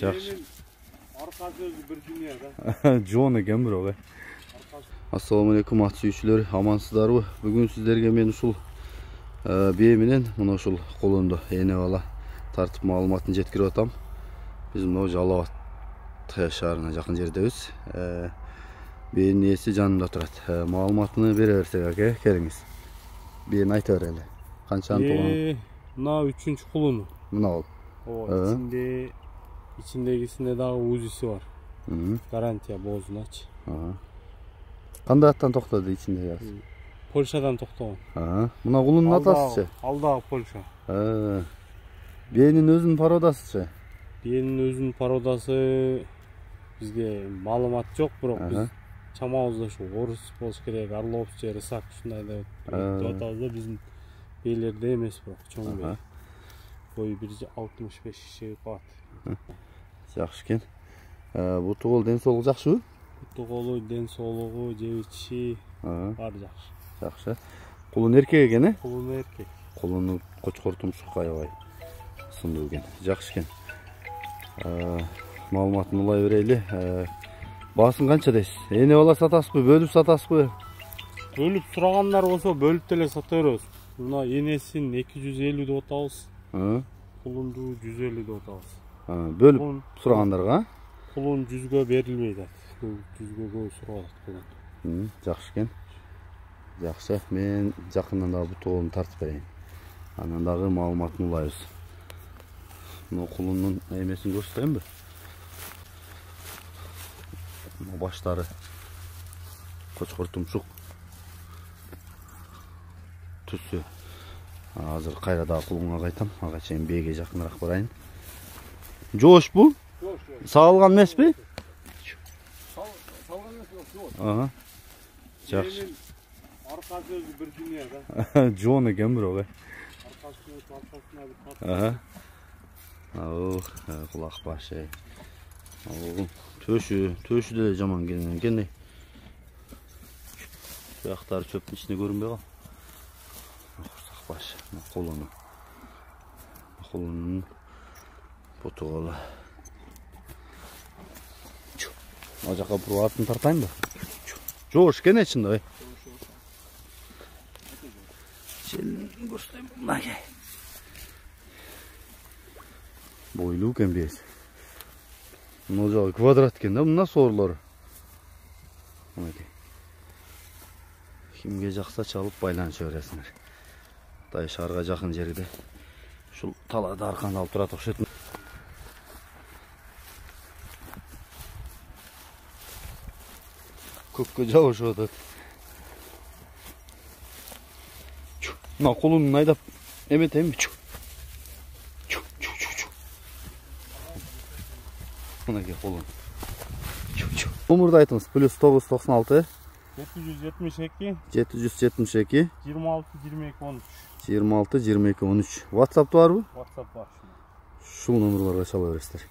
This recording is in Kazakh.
Жакшы. Аркасы өзү бир дүнүя да. Жоон экен бирок. Ассаламу алейкум ат сүйүүчүлөр, амансыздарбы? Бүгүн сиздерге мен ушул бээ менен мына ушул колумду эне бала тартып маалыматын жеткирип атам. Биз мына Жалал Абад шаарына жакын жердебиз. Бээнин ээси жанымда турат. Маалыматыны бере берсек аке, келиңиз. Бээни айта берели. Канчаны тууган? Мына 3-чү кулуну. Мына ол. İçindekisinde daha uzisi var. Garantiya bozulaç. Kanda аттан toxtadı içinde yaz? Polşadan toxtagan. Muna kulunun atasıçı? Aldağı Polşa. Beyinin özünün parodasıçı? Beyinin özünün parodası bizge malumat yok bırak. Biz çamağızda şu Orus, Polşkerek, Arlovçı, Rısak şunday da doğatağızda bizim beylerde emes bırak. Çoğun bey. Boyu 1.65 şey kat. Жақсы екен. Бұл тұғыл ден соолугу жақсы? Тұғылы ден соолугу, жебичи бар жақсы. Жақсы. Құлын еркек екен, е? Құлын еркек. Құлыны қочқор тұмшық аябай сынды екен. Жақсы екен. Маалыматын улай берейлі. Басын қанша дейсіз? Эне бала сатасыз бы, бөліп сатасыз бы? Бөліп сұрағандар болса бөліп теле сата беребиз. Мына енесин 250 деп атабыз. Құлынды 150 деп атабыз. Bölüp sұрағандарға? Құлын 100-ге берілмейді. 100-ге көй сұрағады құлын. Жақсы екен. Жақсы. Мен жақыннан да бұл тоғылын тартып берейін. Анандағы маалыматын улайбыз. Мына құлынның емесін көрсетейін бі? Мына баштары қочқор тұмшық. Түсі. Азыр қайрадағы құлынға қайтам. Аға чейін бейге жақынырақ барайын. Жош bu? Sağılgan mes mi? Sağılgan mes yok. Жақсы. Arkası özü bir dünya da. Джон екен бирок. Arkasına bir tat. Kulak başı. Төші де жаман келген. Сuyақтары çöптің ішіне көрінбей қал. Құрсақ başı. Қолының Потуғалы. О жаққа бұру атын тартайын ба? Жош, кен етшін да, Желін көрсетейін бұлына кей. Бойлу кен бейіз. Мұны жағы квадрат кен да, мұна сорлары. Кімге жақса чалып байланышы өресіңдер. Дай шарға жақын жерде. Шул талады арқанды алып тұрат оқшетін. Көкке жауыш өтеді. Мына қолымын айдап еметейін бі? Мұнеке қолым. Номерді айтыңыз. Плюс 996 772 772 26-22-13. 26-22-13. WhatsApp var mı? WhatsApp var. Şul номерларға çala бересіздер.